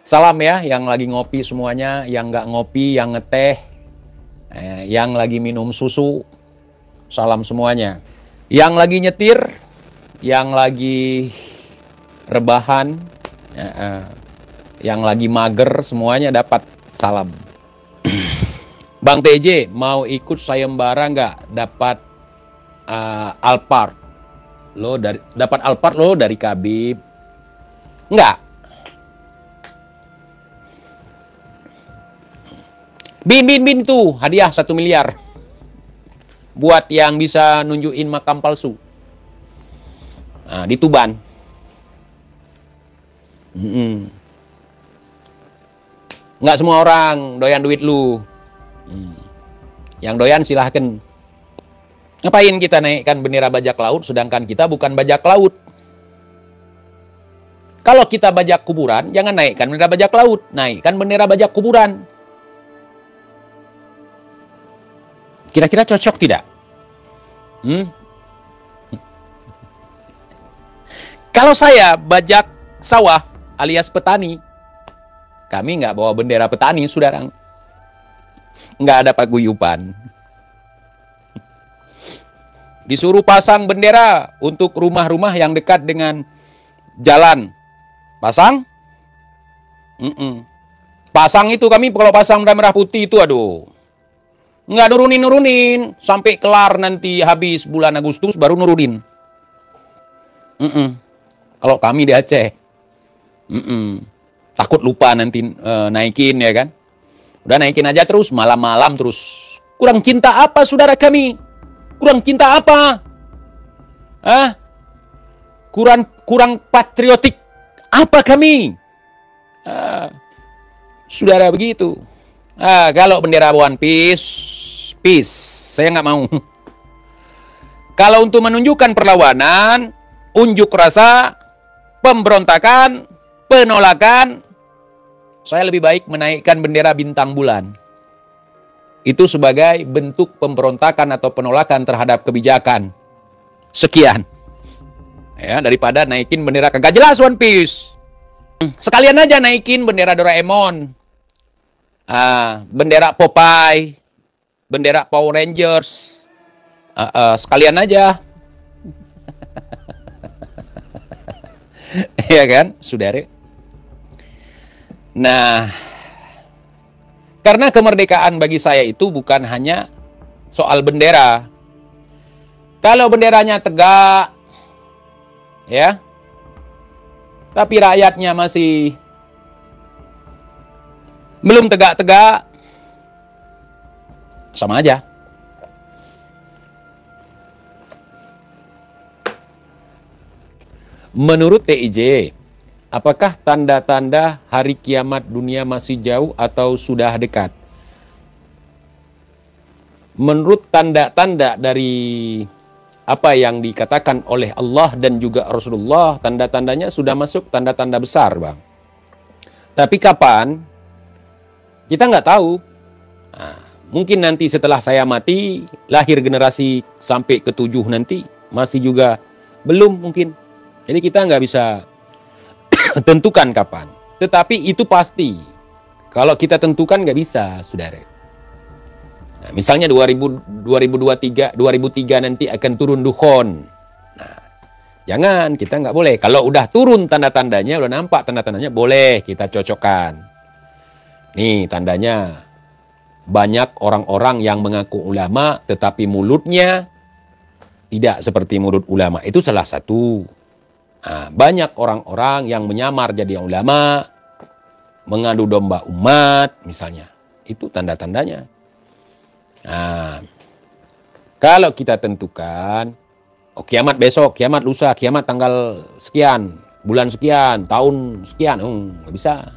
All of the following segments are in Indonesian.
Salam ya, yang lagi ngopi semuanya, yang nggak ngopi, yang ngeteh, yang lagi minum susu, salam semuanya. Yang lagi nyetir, yang lagi rebahan, yang lagi mager, semuanya dapat salam. Bang TJ, mau ikut sayembara nggak? Dapat Alphard. Dapat Alphard lo dari Khabib. Nggak. Bin tuh hadiah 1 miliar buat yang bisa nunjukin makam palsu. Nah, di Tuban. Nggak semua orang doyan duit lu. Yang doyan silahkan. Ngapain kita naikkan bendera bajak laut sedangkan kita bukan bajak laut? Kalau kita bajak kuburan, jangan naikkan bendera bajak laut, naikkan bendera bajak kuburan. Kira-kira cocok tidak? Kalau saya bajak sawah alias petani, kami nggak bawa bendera petani, saudara. Nggak ada paguyuban. Disuruh pasang bendera untuk rumah-rumah yang dekat dengan jalan. Pasang? Pasang itu kami kalau pasang merah putih itu aduh. Nggak nurunin sampai kelar nanti habis bulan Agustus baru nurunin. Kalau kami di Aceh, takut lupa nanti naikin ya kan. Udah naikin aja terus malam-malam terus. Kurang cinta apa saudara kami? Kurang cinta apa? Kurang patriotik apa kami? Saudara begitu. Kalau bendera One Piece, saya nggak mau. Kalau untuk menunjukkan perlawanan, unjuk rasa, pemberontakan, penolakan, saya lebih baik menaikkan bendera bintang bulan. Itu sebagai bentuk pemberontakan atau penolakan terhadap kebijakan. Sekian. Ya, daripada naikin bendera kagak jelas One Piece. Sekalian aja naikin bendera Doraemon. Bendera Popeye. Bendera Power Rangers. Sekalian aja. Ya kan, saudara? Nah, karena kemerdekaan bagi saya itu bukan hanya soal bendera. Kalau benderanya tegak, ya, tapi rakyatnya masih belum tegak-tegak, sama aja. Menurut TIJ, apakah tanda-tanda hari kiamat dunia masih jauh atau sudah dekat? Menurut tanda-tanda dari apa yang dikatakan oleh Allah dan juga Rasulullah, tanda-tandanya sudah masuk tanda-tanda besar, Bang. Tapi kapan? Kita nggak tahu. Mungkin nanti setelah saya mati, lahir generasi sampai ke-7 nanti, masih juga belum mungkin. Jadi kita nggak bisa tentukan kapan. Tetapi itu pasti. Kalau kita tentukan nggak bisa, saudara. Nah, misalnya 2003 nanti akan turun dukhon. Nah, jangan, kita nggak boleh. Kalau udah turun tanda-tandanya, udah nampak tanda-tandanya, boleh kita cocokkan. Nih tandanya. Banyak orang-orang yang mengaku ulama, tetapi mulutnya tidak seperti mulut ulama. Itu salah satu. Banyak orang-orang yang menyamar jadi ulama, mengadu domba umat, misalnya. Itu tanda-tandanya. Nah, kalau kita tentukan, kiamat besok, kiamat lusa, kiamat tanggal sekian, bulan sekian, tahun sekian, nggak bisa.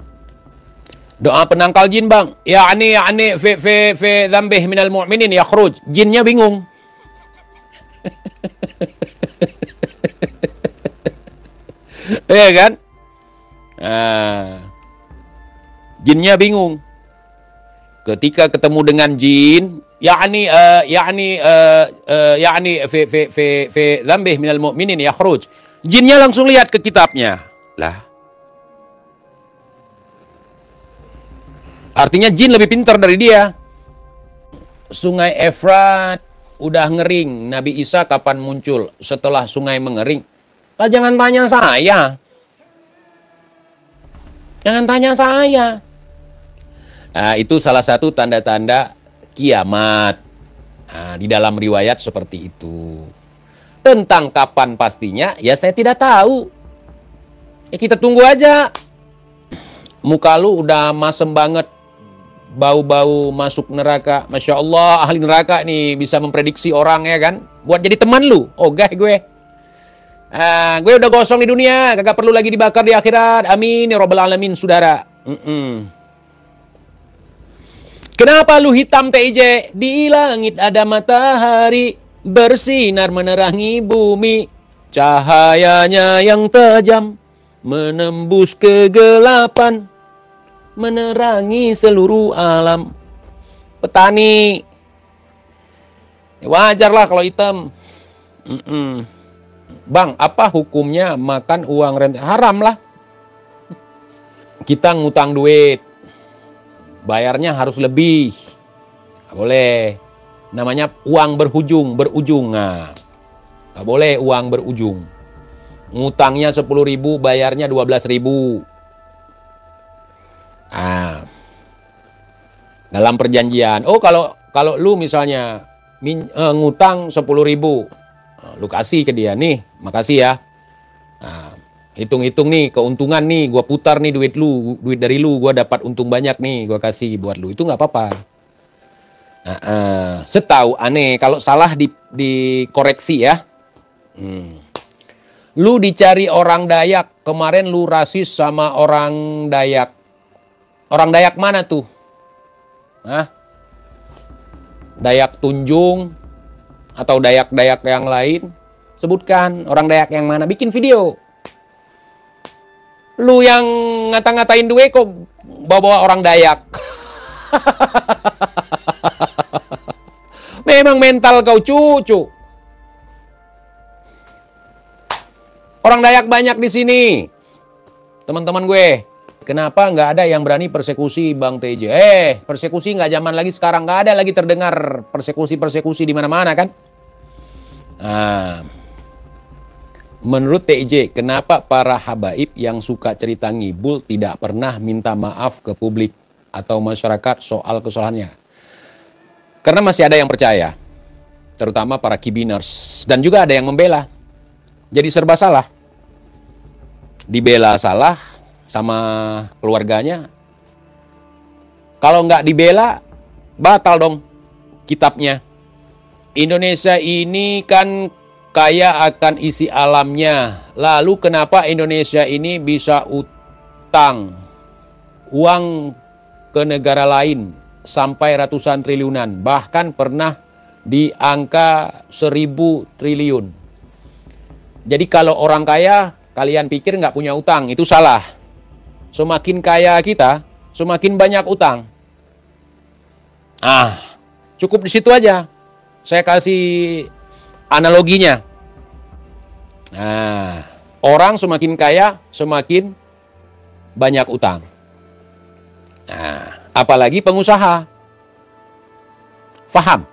Doa penangkal jin, Bang. Ya'ni fi dzambih minal mu'minin yakhruj. Jinnya bingung. Iya kan? Jinnya bingung. Ketika ketemu dengan jin, ya'ni fi dzambih minal mu'minin yakhruj. Jinnya langsung lihat ke kitabnya. Lah, Artinya jin lebih pintar dari dia. Sungai Efrat udah ngering. Nabi Isa kapan muncul? Setelah sungai mengering. Lah jangan tanya saya. Jangan tanya saya. Nah, itu salah satu tanda-tanda kiamat. Nah, di dalam riwayat seperti itu. Tentang kapan pastinya, ya saya tidak tahu. Ya kita tunggu aja. Muka lu udah masem banget. Bau-bau masuk neraka. Masya Allah, ahli neraka nih bisa memprediksi orang ya kan. Buat jadi teman lu. Ogah gue. Gue udah gosong di dunia. Kagak perlu lagi dibakar di akhirat. Amin ya Rabbal Alamin, saudara. Kenapa lu hitam TJ? Di langit ada matahari. Bersinar menerangi bumi. Cahayanya yang tajam. Menembus kegelapan. Menerangi seluruh alam. Petani. Wajarlah kalau hitam. Bang, apa hukumnya makan uang rente? Haram lah. Kita ngutang duit. Bayarnya harus lebih. Gak boleh. Namanya uang berujung. Nah, gak boleh uang berujung. Ngutangnya 10.000, bayarnya 12.000. Dalam perjanjian. Oh, kalau lu misalnya ngutang 10.000, lu kasih ke dia nih, makasih ya. Hitung-hitung nih keuntungan nih, gua putar nih duit dari lu, gua dapat untung banyak nih, gua kasih buat lu. Itu nggak apa-apa. Setahu aneh, kalau salah dikoreksi ya. Lu dicari orang Dayak, kemarin lu rasis sama orang Dayak. Orang Dayak mana tuh? Dayak Tunjung atau Dayak-Dayak yang lain? Sebutkan orang Dayak yang mana, bikin video. Lu yang ngata-ngatain duit kok bawa orang Dayak. Memang mental kau cucu. Orang Dayak banyak di sini. Teman-teman gue. Kenapa nggak ada yang berani persekusi Bang TJ? Persekusi nggak zaman lagi sekarang. Nggak ada lagi terdengar persekusi di mana-mana kan? Menurut TJ, kenapa para habaib yang suka cerita ngibul tidak pernah minta maaf ke publik atau masyarakat soal kesalahannya? Karena masih ada yang percaya, terutama para kibiners, dan juga ada yang membela. Jadi serba salah. Dibela salah sama keluarganya. Kalau nggak dibela, batal dong kitabnya. Indonesia ini kan kaya akan isi alamnya. Lalu kenapa Indonesia ini bisa utang uang ke negara lain sampai ratusan triliunan. Bahkan pernah di angka 1.000 triliun. Jadi kalau orang kaya, kalian pikir nggak punya utang, itu salah. Semakin kaya kita, semakin banyak utang. Cukup di situ aja. Saya kasih analoginya. Orang semakin kaya, semakin banyak utang. Apalagi pengusaha. Faham?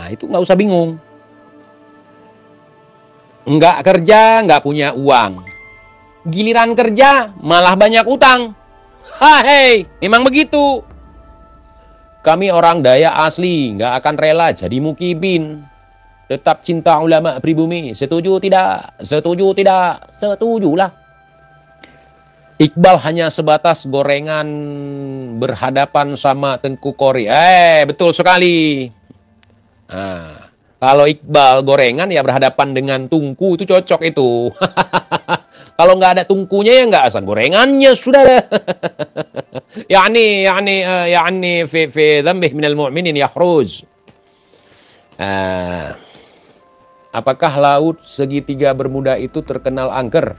Itu nggak usah bingung. Nggak kerja, nggak punya uang. Giliran kerja, malah banyak utang. Memang begitu. Kami orang Dayak asli, nggak akan rela jadi mukibin. Tetap cinta ulama pribumi. Setuju tidak? Setuju tidak? Setujulah. Iqbal hanya sebatas gorengan berhadapan sama Tengku Kori. Betul sekali. Kalau Iqbal gorengan ya berhadapan dengan tungku, itu cocok itu. Kalau nggak ada tungkunya ya nggak asal gorengannya sudah. Yani fi dzambih minal mu'minin yakhruj. Apakah laut segitiga Bermuda itu terkenal angker?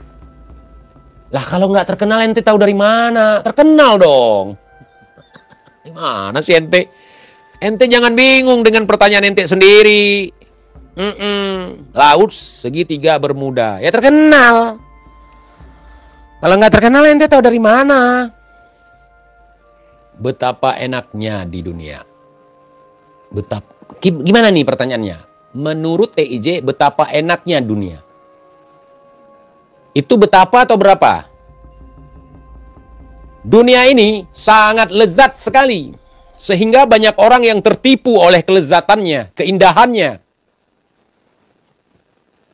Lah kalau nggak terkenal ente tahu dari mana? Terkenal dong. Gimana sih ente? Ente jangan bingung dengan pertanyaan ente sendiri. Laut segitiga Bermuda. Ya terkenal. Kalau nggak terkenal ente tahu dari mana? betapa enaknya di dunia. Gimana nih pertanyaannya? Menurut TIJ, betapa enaknya dunia. Itu betapa atau berapa? Dunia ini sangat lezat sekali. Sehingga banyak orang yang tertipu oleh kelezatannya, keindahannya.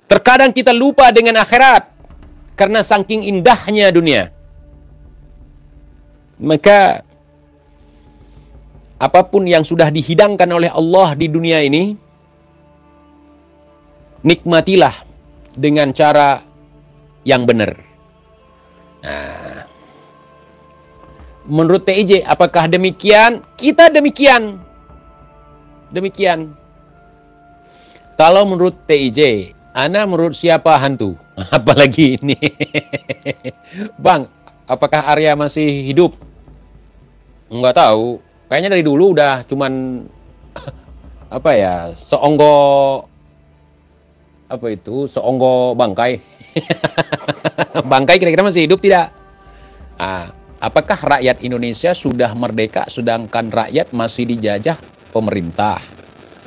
Terkadang kita lupa dengan akhirat karena saking indahnya dunia. Maka apapun yang sudah dihidangkan oleh Allah di dunia ini, nikmatilah dengan cara yang benar. Nah, menurut TIJ, apakah demikian? Kita demikian. Demikian. Kalau menurut TIJ, Ana menurut siapa hantu? Apalagi ini. Bang, apakah Arya masih hidup? Enggak tahu. Kayaknya dari dulu udah cuman apa ya, seonggo bangkai. Bangkai kira-kira masih hidup tidak? Apakah rakyat Indonesia sudah merdeka sedangkan rakyat masih dijajah pemerintah?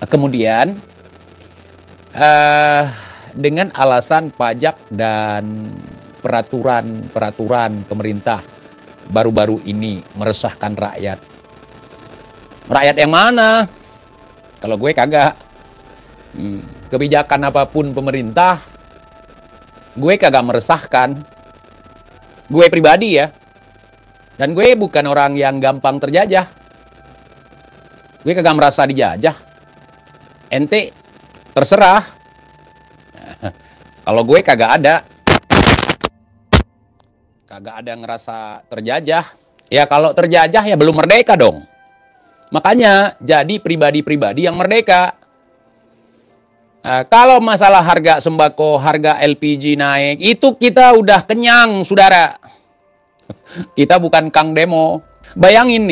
Kemudian dengan alasan pajak dan peraturan pemerintah baru-baru ini meresahkan rakyat. Rakyat yang mana? Kalau gue kagak. Kebijakan apapun pemerintah, gue kagak meresahkan. Gue pribadi ya. Dan gue bukan orang yang gampang terjajah. Gue kagak merasa dijajah. Ente terserah. Kalau gue kagak ada ngerasa terjajah. Ya kalau terjajah ya belum merdeka dong. Makanya jadi pribadi-pribadi yang merdeka. Kalau masalah harga sembako, harga LPG naik, itu kita udah kenyang, saudara. Kita bukan kang demo. Bayangin,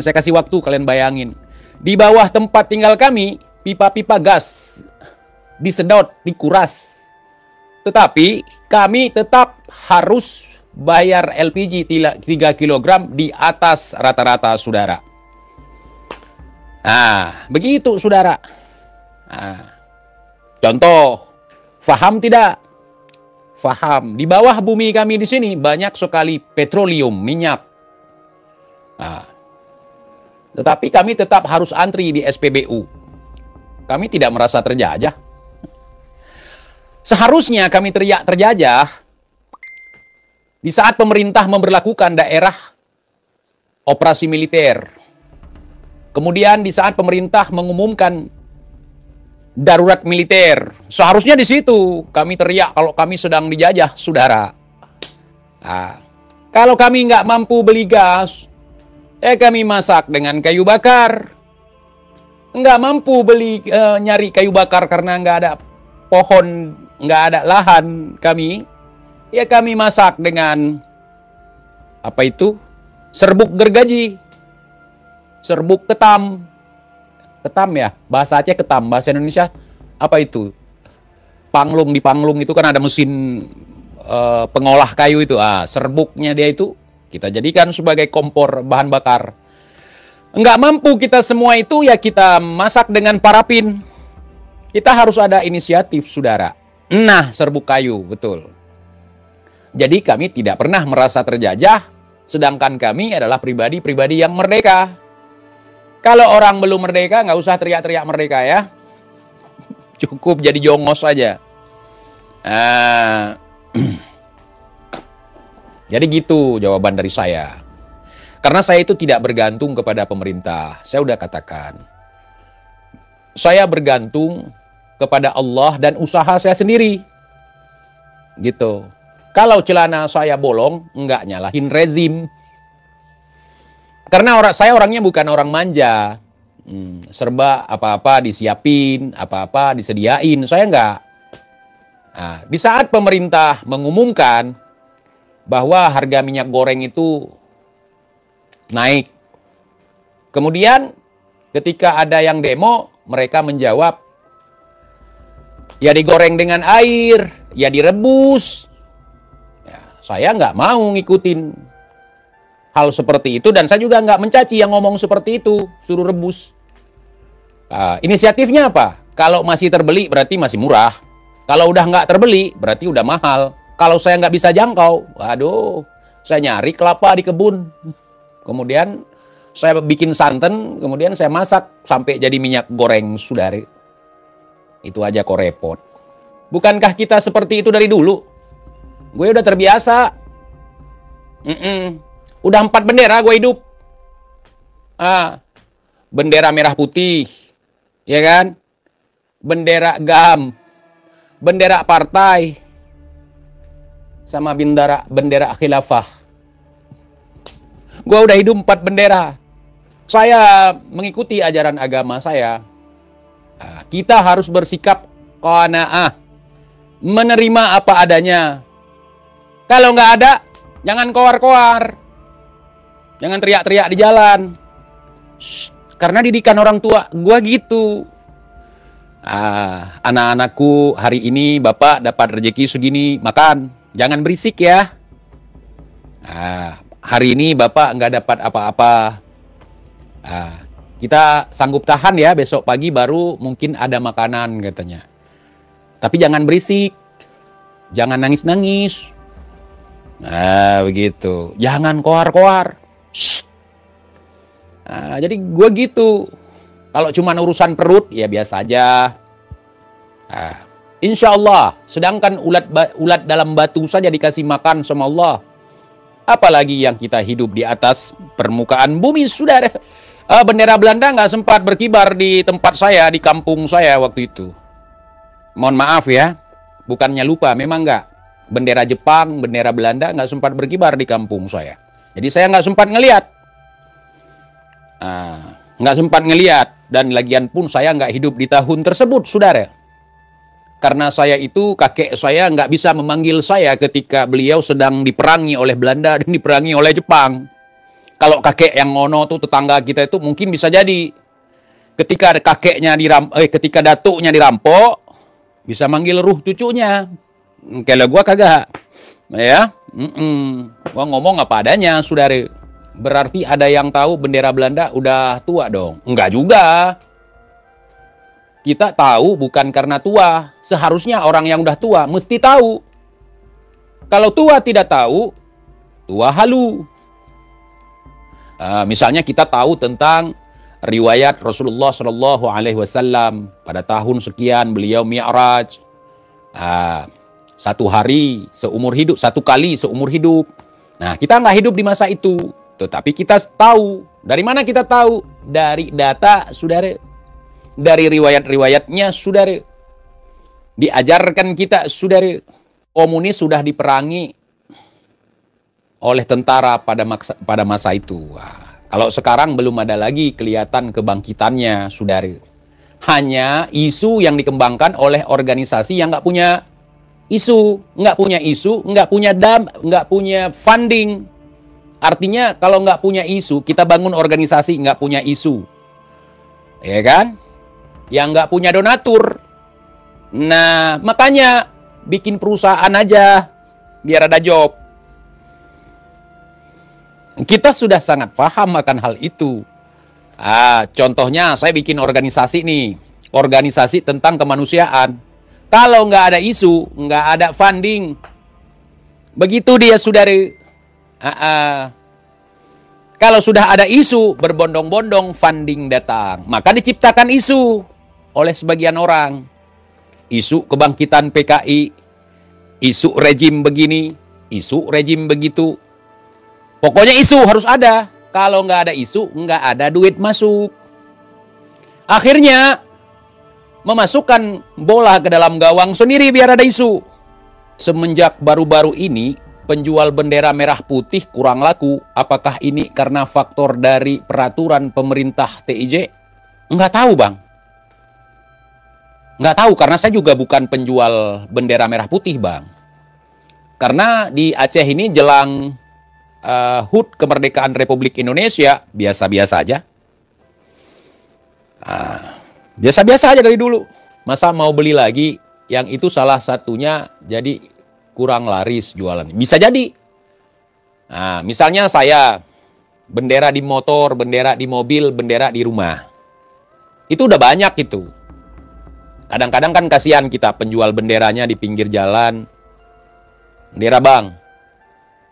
saya kasih waktu kalian bayangin. Di bawah tempat tinggal kami, pipa-pipa gas disedot, dikuras. Tetapi kami tetap harus bayar LPG 3 kg di atas rata-rata, saudara. Begitu, saudara. Contoh, faham tidak? Faham. Di bawah bumi kami di sini banyak sekali petroleum, minyak. Tetapi kami tetap harus antri di SPBU. Kami tidak merasa terjajah. Seharusnya kami teriak terjajah di saat pemerintah memberlakukan daerah operasi militer. Kemudian di saat pemerintah mengumumkan darurat militer. Seharusnya di situ kami teriak kalau kami sedang dijajah, saudara. Kalau kami nggak mampu beli gas, kami masak dengan kayu bakar. Nggak mampu nyari kayu bakar karena nggak ada pohon, nggak ada lahan kami. Ya kami masak dengan serbuk gergaji, serbuk ketam. Ketam ya, bahasa Aceh ketam, bahasa Indonesia apa itu? Panglung, di panglung itu kan ada mesin pengolah kayu itu. Serbuknya dia itu kita jadikan sebagai kompor bahan bakar. Enggak mampu kita semua itu, ya kita masak dengan parafin. Kita harus ada inisiatif, saudara. Nah, serbuk kayu, betul. Jadi kami tidak pernah merasa terjajah, sedangkan kami adalah pribadi-pribadi yang merdeka. Kalau orang belum merdeka, nggak usah teriak-teriak merdeka ya. Cukup jadi jongos saja. Jadi gitu jawaban dari saya. Karena saya itu tidak bergantung kepada pemerintah. Saya udah katakan. Saya bergantung kepada Allah dan usaha saya sendiri. Gitu. Kalau celana saya bolong, nggak nyalahin rezim. Karena saya orangnya bukan orang manja. Serba apa-apa disiapin, apa-apa disediain. Saya nggak. Di saat pemerintah mengumumkan bahwa harga minyak goreng itu naik. Kemudian ketika ada yang demo, mereka menjawab, ya digoreng dengan air, ya direbus. Ya, saya nggak mau ngikutin hal seperti itu, dan saya juga nggak mencaci yang ngomong seperti itu, suruh rebus. Inisiatifnya apa? Kalau masih terbeli berarti masih murah. Kalau udah nggak terbeli berarti udah mahal. Kalau saya nggak bisa jangkau, waduh, saya nyari kelapa di kebun. Kemudian saya bikin santan, kemudian saya masak sampai jadi minyak goreng, saudara. Itu aja kok repot. Bukankah kita seperti itu dari dulu? Gue udah terbiasa. Udah 4 bendera gue hidup. Bendera merah putih, ya kan? Bendera GAM, bendera partai, sama bendera khilafah. Gue udah hidup 4 bendera. Saya mengikuti ajaran agama saya. Kita harus bersikap qanaah, menerima apa adanya. Kalau nggak ada, jangan koar-koar, jangan teriak-teriak di jalan. Karena didikan orang tua, gua gitu. Anak-anakku, hari ini bapak dapat rezeki segini, makan, jangan berisik ya. Hari ini bapak nggak dapat apa-apa. Kita sanggup tahan ya, besok pagi baru mungkin ada makanan katanya. Tapi jangan berisik, jangan nangis-nangis. Begitu. Jangan koar-koar. Jadi gue gitu. Kalau cuma urusan perut, ya biasa aja. Insya Allah, sedangkan ulat dalam batu saja dikasih makan sama Allah. Apalagi yang kita hidup di atas permukaan bumi, saudara. Bendera Belanda nggak sempat berkibar di tempat saya, di kampung saya waktu itu. Mohon maaf ya, bukannya lupa, memang nggak. Bendera Jepang, bendera Belanda nggak sempat berkibar di kampung saya. Jadi saya nggak sempat ngelihat. Nggak sempat ngelihat, dan lagian pun saya nggak hidup di tahun tersebut, saudara. Karena saya itu, kakek saya nggak bisa memanggil saya ketika beliau sedang diperangi oleh Belanda dan diperangi oleh Jepang. Kalau kakek yang ngono tuh tetangga kita itu mungkin bisa jadi ketika ketika datuknya dirampok bisa manggil ruh cucunya. Kalau gua kagak, ya, gua ngomong apa adanya, saudara. Berarti ada yang tahu bendera Belanda udah tua dong? Enggak juga. Kita tahu bukan karena tua. Seharusnya orang yang udah tua mesti tahu. Kalau tua tidak tahu, tua halu. Misalnya kita tahu tentang riwayat Rasulullah Shallallahu Alaihi Wasallam pada tahun sekian beliau mi'raj. 1 hari seumur hidup, 1 kali seumur hidup. Nah, kita nggak hidup di masa itu, tetapi kita tahu. Dari mana kita tahu? Dari data, saudara. Dari riwayat-riwayatnya, saudara. Diajarkan kita, saudara. Komunis sudah diperangi oleh tentara pada masa itu. Kalau sekarang belum ada lagi kelihatan kebangkitannya, saudara. Hanya isu yang dikembangkan oleh organisasi yang nggak punya isu, nggak punya funding. Artinya kalau nggak punya isu, kita bangun organisasi nggak punya isu, ya kan? Yang nggak punya donatur. Nah, makanya bikin perusahaan aja biar ada job. Kita sudah sangat paham akan hal itu. Contohnya saya bikin organisasi nih, organisasi tentang kemanusiaan. Kalau nggak ada isu, nggak ada funding. Begitu dia, saudara. Kalau sudah ada isu, berbondong-bondong funding datang. Maka diciptakan isu oleh sebagian orang. Isu kebangkitan PKI, isu rejim begini, isu rejim begitu. Pokoknya isu harus ada. Kalau nggak ada isu, nggak ada duit masuk. Akhirnya memasukkan bola ke dalam gawang sendiri biar ada isu. Semenjak baru-baru ini penjual bendera merah putih kurang laku. Apakah ini karena faktor dari peraturan pemerintah TIJ? Nggak tahu, Bang. Nggak tahu, karena saya juga bukan penjual bendera merah putih, Bang. Karena di Aceh ini jelang HUT kemerdekaan Republik Indonesia biasa-biasa aja. Biasa-biasa aja dari dulu. Masa mau beli lagi? Yang itu salah satunya jadi kurang laris jualan. Bisa jadi. Nah, misalnya saya Bendera di motor, bendera di mobil, bendera di rumah. Itu udah banyak itu. Kadang-kadang kan kasihan kita penjual benderanya di pinggir jalan. Bendera bang,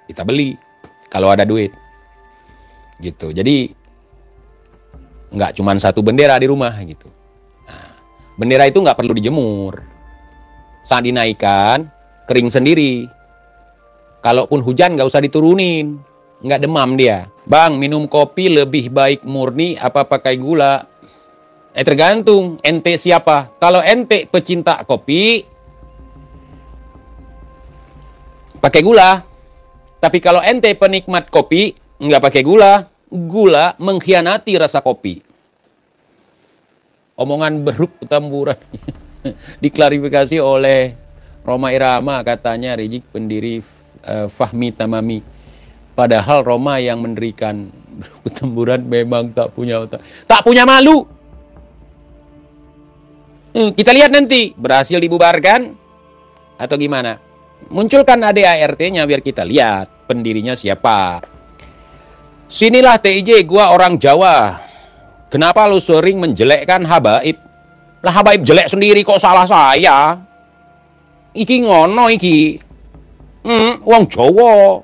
kita beli kalau ada duit. Gitu. Jadi nggak cuma satu bendera di rumah gitu. Nah, bendera itu nggak perlu dijemur. Saat dinaikkan, kering sendiri. Kalaupun hujan nggak usah diturunin. Nggak demam dia. Bang, minum kopi lebih baik murni apa pakai gula? Tergantung ente siapa. Kalau ente pecinta kopi, pakai gula. Tapi kalau ente penikmat kopi, nggak pakai gula. Gula mengkhianati rasa kopi. Omongan Beruk Petamburan diklarifikasi oleh Roma Irama, katanya Rizik pendiri Fahmi Tamami. Padahal Roma yang mendirikan Beruk Petamburan memang tak punya otak. Tak punya malu. Kita lihat nanti berhasil dibubarkan atau gimana. Munculkan ADART-nya biar kita lihat pendirinya siapa. Sinilah TIJ, gua orang Jawa. Kenapa lu sering menjelekkan Habaib? Lah Habaib jelek sendiri kok salah saya. Iki ngono iki. Wong Jawa.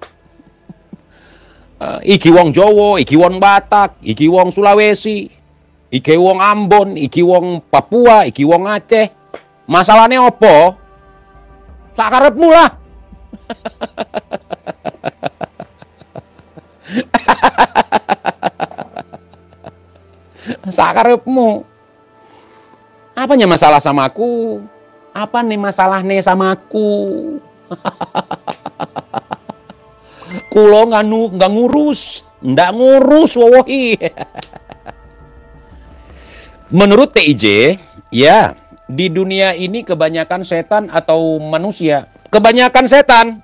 Iki wong Jawa, iki wong Batak, iki wong Sulawesi, iki wong Ambon, iki wong Papua, iki wong Aceh. Masalahnya opo? Sakarepmu lah. Sakarepmu. Apanya masalah sama aku? Apa nih masalahnya sama aku? Kulo nggak ngurus, wowohi. Menurut TIJ, ya di dunia ini kebanyakan setan atau manusia. Kebanyakan setan.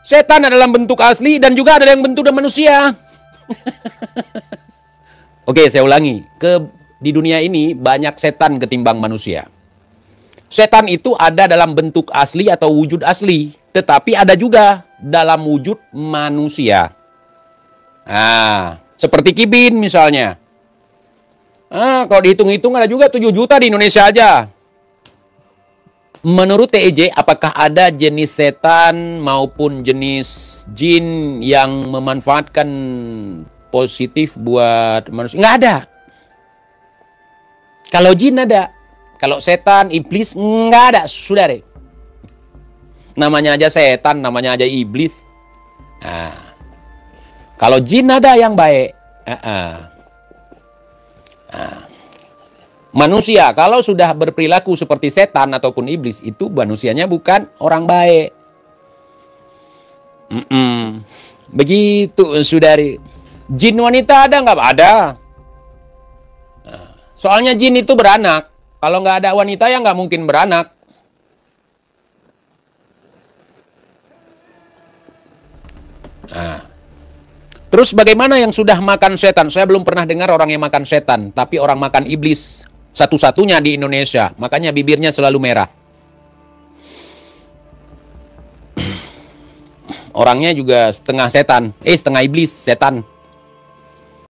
Setan adalah bentuk asli dan juga ada yang bentuk manusia. Oke, saya ulangi. Di dunia ini banyak setan ketimbang manusia. Setan itu ada dalam bentuk asli atau wujud asli. Tetapi ada juga dalam wujud manusia. Nah, seperti Kibin misalnya. Kalau dihitung-hitung ada juga 7 juta di Indonesia aja. Menurut TIJ, apakah ada jenis setan maupun jenis jin yang memanfaatkan positif buat manusia? Nggak ada. Kalau jin ada. Kalau setan, iblis, nggak ada. Sudah deh. Namanya aja setan, namanya aja iblis. Nah, kalau jin ada yang baik. Manusia, kalau sudah berperilaku seperti setan ataupun iblis, itu manusianya bukan orang baik. Begitu, saudari. Jin wanita ada nggak? Ada. Soalnya jin itu beranak. Kalau nggak ada wanita ya nggak mungkin beranak. Nah, terus bagaimana yang sudah makan setan? Saya belum pernah dengar orang yang makan setan, tapi orang makan iblis. Satu-satunya di Indonesia. Makanya bibirnya selalu merah. Orangnya juga setengah setan. Setengah iblis, setan.